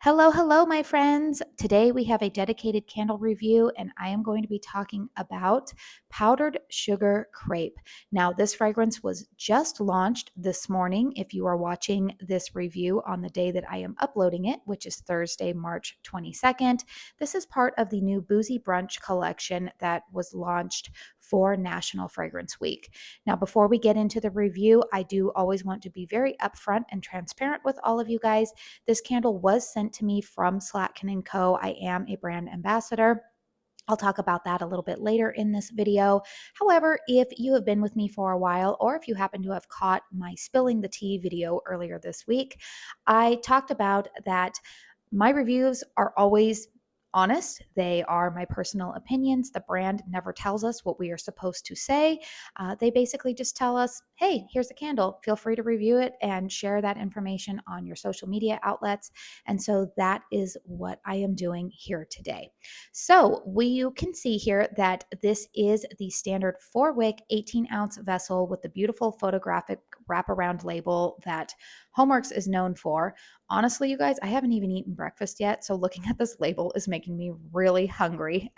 Hello, hello, my friends. Today we have a dedicated candle review, and I am going to be talking about powdered sugar crepe. Now, this fragrance was just launched this morning. If you are watching this review on the day that I am uploading it, which is Thursday, March 22nd, this is part of the new Boozy Brunch collection that was launched for National Fragrance Week. Now, before we get into the review, I do always want to be very upfront and transparent with all of you guys. This candle was sent to me from Slatkin & Co. I am a brand ambassador. I'll talk about that a little bit later in this video. However, if you have been with me for a while, or if you happen to have caught my spilling the tea video earlier this week, I talked about that my reviews are always honest. They are my personal opinions. The brand never tells us what we are supposed to say. They basically just tell us, hey, here's a candle. Feel free to review it and share that information on your social media outlets. And so that is what I am doing here today. So you can see here that this is the standard 4-wick 18-ounce vessel with the beautiful photographic wraparound label that HOMEWORX is known for. Honestly, you guys, I haven't even eaten breakfast yet, so looking at this label is making me really hungry.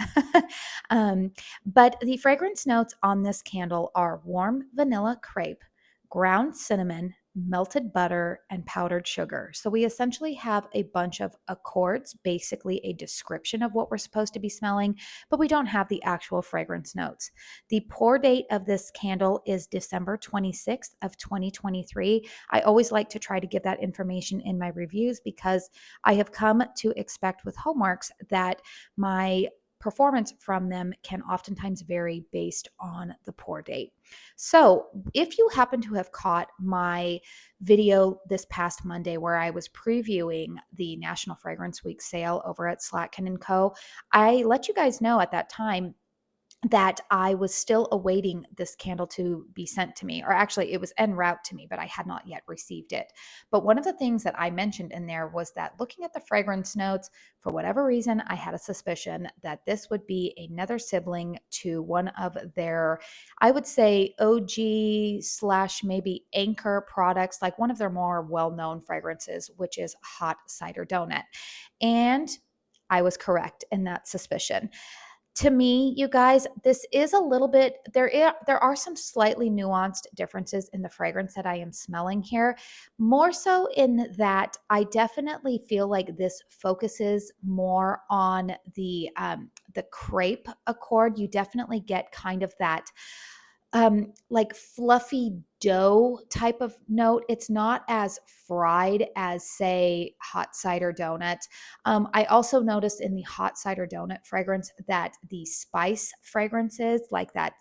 But the fragrance notes on this candle are warm vanilla crepe, ground cinnamon, melted butter, and powdered sugar. So we essentially have a bunch of accords, basically a description of what we're supposed to be smelling, but we don't have the actual fragrance notes. The pour date of this candle is December 26th of 2023. I always like to try to give that information in my reviews because I have come to expect with HOMEWORX that my performance from them can oftentimes vary based on the pour date. So if you happen to have caught my video this past Monday where I was previewing the National Fragrance Week sale over at Slatkin & Co., I let you guys know at that time that I was still awaiting this candle to be sent to me, or actually it was en route to me, but I had not yet received it. But one of the things that I mentioned in there was that looking at the fragrance notes, for whatever reason, I had a suspicion that this would be another sibling to one of their, I would say, OG / maybe anchor products, like one of their more well-known fragrances, which is hot cider donut. And I was correct in that suspicion. To me, you guys, this is a little bit, there are some slightly nuanced differences in the fragrance that I am smelling here, more so in that I definitely feel like this focuses more on the crepe accord. You definitely get kind of that like fluffy dough type of note. It's not as fried as, say, hot cider donut. I also noticed in the hot cider donut fragrance that the spice fragrances, like that,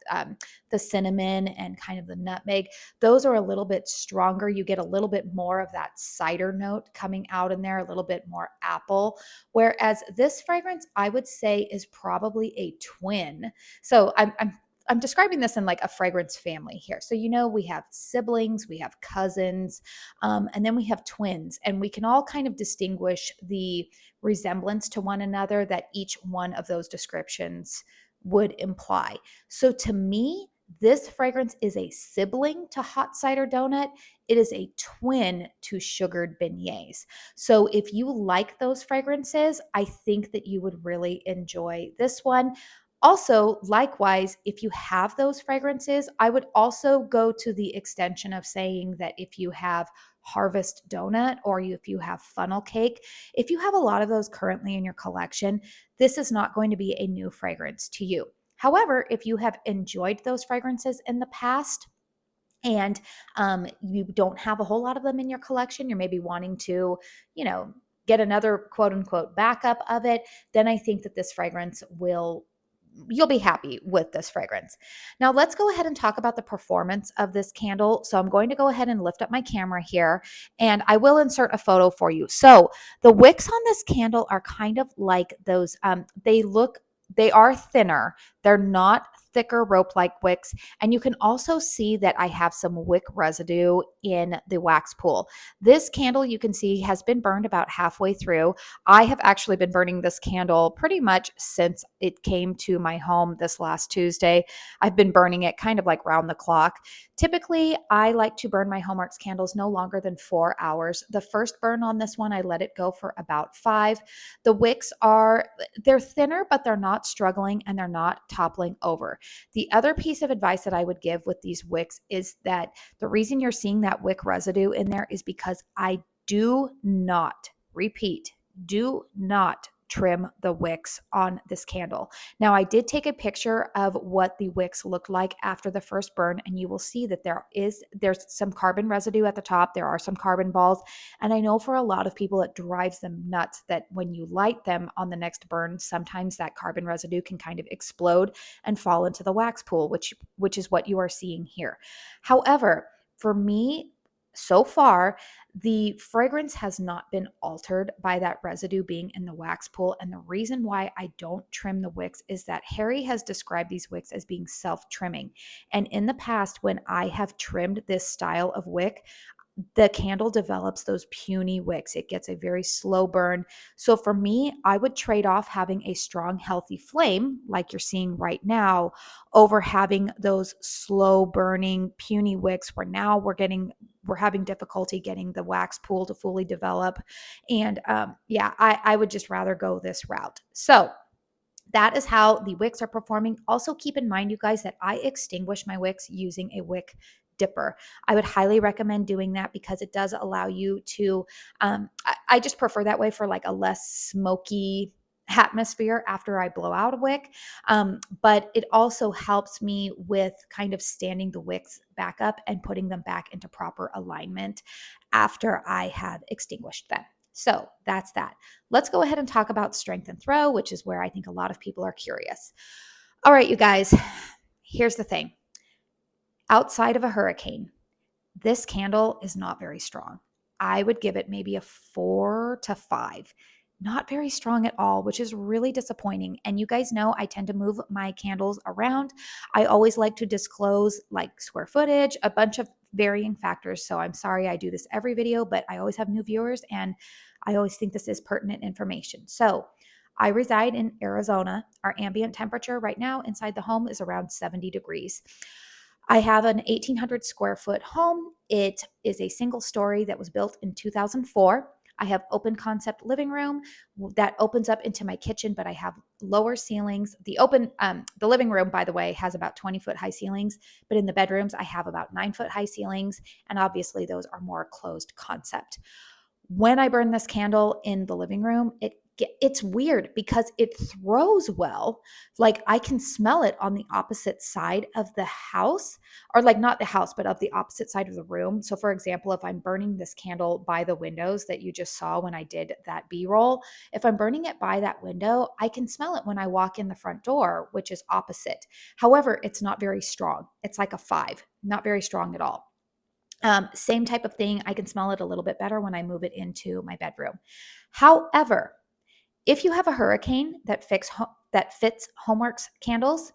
the cinnamon and kind of the nutmeg, those are a little bit stronger. You get a little bit more of that cider note coming out in there, a little bit more apple. Whereas this fragrance, I would say, is probably a twin. So I'm describing this in like a fragrance family here. So, we have siblings, we have cousins, and then we have twins, and we can all kind of distinguish the resemblance to one another that each one of those descriptions would imply. So to me, this fragrance is a sibling to hot cider donut. It is a twin to sugared beignets. So if you like those fragrances, I think that you would really enjoy this one. Also, likewise, if you have those fragrances, I would also go to the extension of saying that if you have harvest donut or if you have funnel cake, if you have a lot of those currently in your collection, this is not going to be a new fragrance to you. However, if you have enjoyed those fragrances in the past, and you don't have a whole lot of them in your collection, you're maybe wanting to, get another quote unquote backup of it, then I think that this fragrance you'll be happy with this fragrance. Now let's go ahead and talk about the performance of this candle. So I'm going to go ahead and lift up my camera here, and I will insert a photo for you. So the wicks on this candle are kind of like those, they are thinner. They're not thicker rope-like wicks. And you can also see that I have some wick residue in the wax pool. This candle, you can see, has been burned about halfway through. I have actually been burning this candle pretty much since it came to my home this last Tuesday. I've been burning it kind of like round the clock. Typically, I like to burn my HOMEWORX candles no longer than 4 hours. The first burn on this one, I let it go for about 5. The wicks they're thinner, but they're not struggling and they're not toppling over. The other piece of advice that I would give with these wicks is that the reason you're seeing that wick residue in there is because I do not, repeat, do not trim the wicks on this candle. Now, I did take a picture of what the wicks looked like after the first burn, and you will see that there's some carbon residue at the top. There are some carbon balls, and I know for a lot of people it drives them nuts that when you light them on the next burn, sometimes that carbon residue can kind of explode and fall into the wax pool, which is what you are seeing here. However, for me, so far, the fragrance has not been altered by that residue being in the wax pool. And the reason why I don't trim the wicks is that Harry has described these wicks as being self-trimming. And in the past, when I have trimmed this style of wick, the candle develops those puny wicks. It gets a very slow burn. So for me, I would trade off having a strong, healthy flame like you're seeing right now over having those slow burning puny wicks where now we're having difficulty getting the wax pool to fully develop. And I would just rather go this route. So that is how the wicks are performing. Also keep in mind, you guys, that I extinguish my wicks using a wick dipper. I would highly recommend doing that because it does allow you to, I just prefer that way for like a less smoky atmosphere after I blow out a wick. But it also helps me with kind of standing the wicks back up and putting them back into proper alignment after I have extinguished them. So that's that. Let's go ahead and talk about strength and throw, which is where I think a lot of people are curious. All right, you guys, here's the thing. Outside of a hurricane, this candle is not very strong. I would give it maybe a 4 to 5. Not very strong at all, which is really disappointing. And you guys know I tend to move my candles around. I always like to disclose like square footage, a bunch of varying factors. So I'm sorry I do this every video, but I always have new viewers and I always think this is pertinent information. So I reside in Arizona. Our ambient temperature right now inside the home is around 70 degrees. I have an 1,800 square foot home. It is a single story that was built in 2004. I have open concept living room that opens up into my kitchen, but I have lower ceilings. The living room, by the way, has about 20-foot high ceilings, but in the bedrooms, I have about 9-foot high ceilings. And obviously those are more closed concept. When I burn this candle in the living room, it's weird because it throws well. Like I can smell it on the opposite side of the house, or like not the house, but of the opposite side of the room. So for example, if I'm burning this candle by the windows that you just saw when I did that B-roll, if I'm burning it by that window, I can smell it when I walk in the front door, which is opposite. However, it's not very strong. It's like a 5, not very strong at all. Same type of thing. I can smell it a little bit better when I move it into my bedroom. However, if you have a hurricane that fits HOMEWORX candles,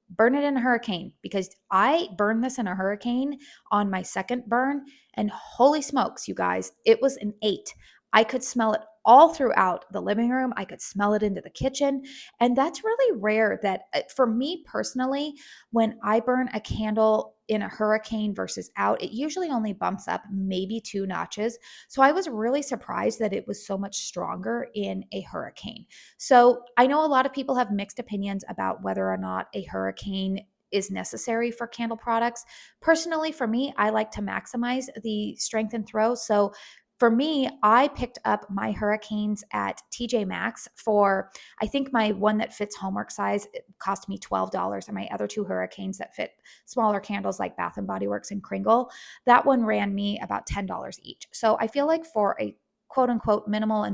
burn it in a hurricane, because I burned this in a hurricane on my second burn, and holy smokes, you guys, it was an 8. I could smell it all throughout the living room. I could smell it into the kitchen. And that's really rare that for me personally, when I burn a candle in a hurricane versus out, it usually only bumps up maybe 2 notches. So I was really surprised that it was so much stronger in a hurricane. So I know a lot of people have mixed opinions about whether or not a hurricane is necessary for candle products. Personally, for me, I like to maximize the strength and throw. So for me, I picked up my hurricanes at TJ Maxx for, I think my one that fits HOMEWORX size, it cost me $12, and my other 2 hurricanes that fit smaller candles like Bath and Body Works and Kringle, that one ran me about $10 each. So I feel like for a quote unquote minimal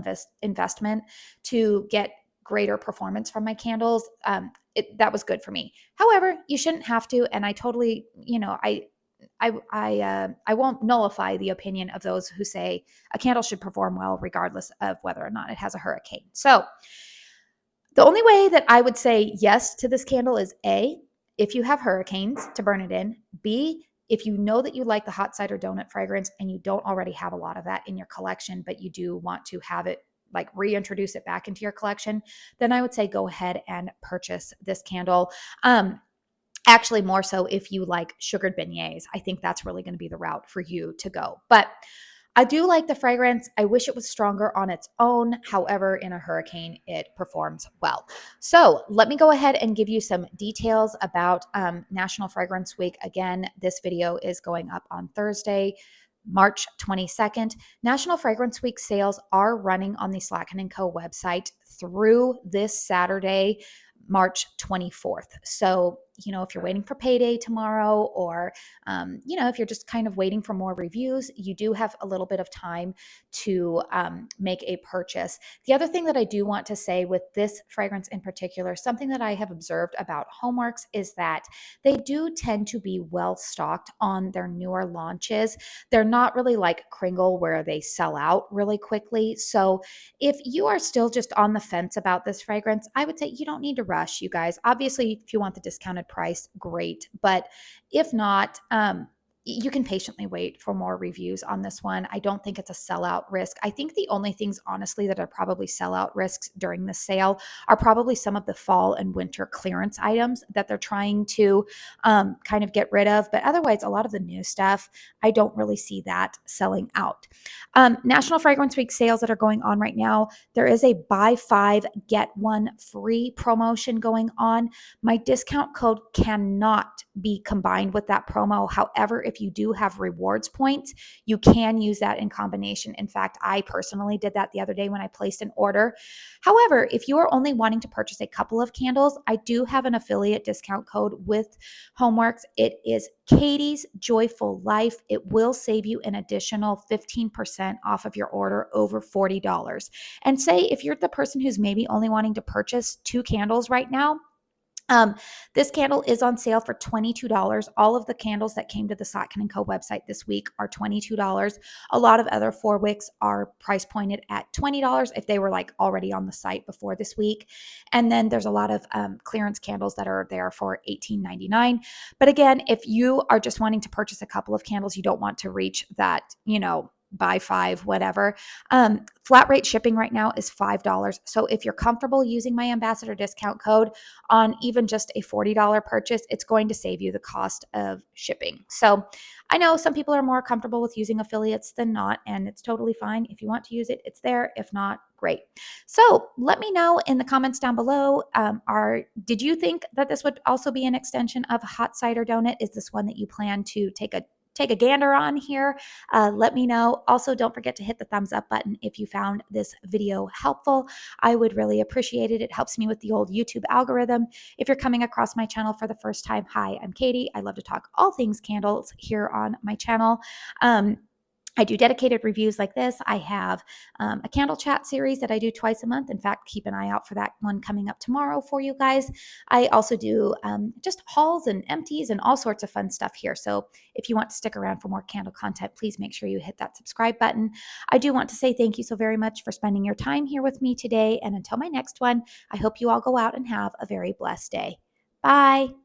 investment to get greater performance from my candles, that was good for me. However, you shouldn't have to, and I totally, I won't nullify the opinion of those who say a candle should perform well regardless of whether or not it has a hurricane. So the only way that I would say yes to this candle is A, if you have hurricanes to burn it in. B, if you know that you like the hot cider donut fragrance and you don't already have a lot of that in your collection, but you do want to have it, like reintroduce it back into your collection, then I would say go ahead and purchase this candle. Actually, more so if you like sugared beignets. I think that's really going to be the route for you to go. But I do like the fragrance. I wish it was stronger on its own. However, in a hurricane, it performs well. So let me go ahead and give you some details about National Fragrance Week. Again, this video is going up on Thursday, March 22nd. National Fragrance Week sales are running on the Slacken & Co. website through this Saturday, March 24th. So, if you're waiting for payday tomorrow, or, if you're just kind of waiting for more reviews, you do have a little bit of time to make a purchase. The other thing that I do want to say with this fragrance in particular, something that I have observed about HOMEWORX is that they do tend to be well stocked on their newer launches. They're not really like Kringle where they sell out really quickly. So if you are still just on the fence about this fragrance, I would say you don't need to rush, you guys. Obviously, if you want the discounted price, great. But if not, you can patiently wait for more reviews on this one. I don't think it's a sellout risk. I think the only things, honestly, that are probably sellout risks during the sale are probably some of the fall and winter clearance items that they're trying to kind of get rid of. But otherwise, a lot of the new stuff, I don't really see that selling out. National Fragrance Week sales that are going on right now, there is a buy 5, get 1 free promotion going on. My discount code cannot be combined with that promo. However, if you do have rewards points, you can use that in combination. In fact, I personally did that the other day when I placed an order. However, if you are only wanting to purchase a couple of candles, I do have an affiliate discount code with HOMEWORX. It is Katie's Joyful Life. It will save you an additional 15% off of your order over $40. And say if you're the person who's maybe only wanting to purchase 2 candles right now, this candle is on sale for $22. All of the candles that came to the Slacken & Co. website this week are $22. A lot of other 4 wicks are price pointed at $20 if they were like already on the site before this week. And then there's a lot of clearance candles that are there for $18.99. But again, if you are just wanting to purchase a couple of candles, you don't want to reach that, buy 5, whatever. Flat rate shipping right now is $5. So if you're comfortable using my ambassador discount code on even just a $40 purchase, it's going to save you the cost of shipping. So I know some people are more comfortable with using affiliates than not, and it's totally fine. If you want to use it, it's there. If not, great. So let me know in the comments down below, did you think that this would also be an extension of hot cider donut? Is this one that you plan to take a gander on here? Let me know. Also, don't forget to hit the thumbs up button if you found this video helpful. I would really appreciate it. It helps me with the old YouTube algorithm. If you're coming across my channel for the first time, hi, I'm Katie. I love to talk all things candles here on my channel. I do dedicated reviews like this. I have a candle chat series that I do twice a month. In fact, keep an eye out for that one coming up tomorrow for you guys. I also do just hauls and empties and all sorts of fun stuff here. So if you want to stick around for more candle content, please make sure you hit that subscribe button. I do want to say thank you so very much for spending your time here with me today. And until my next one, I hope you all go out and have a very blessed day. Bye.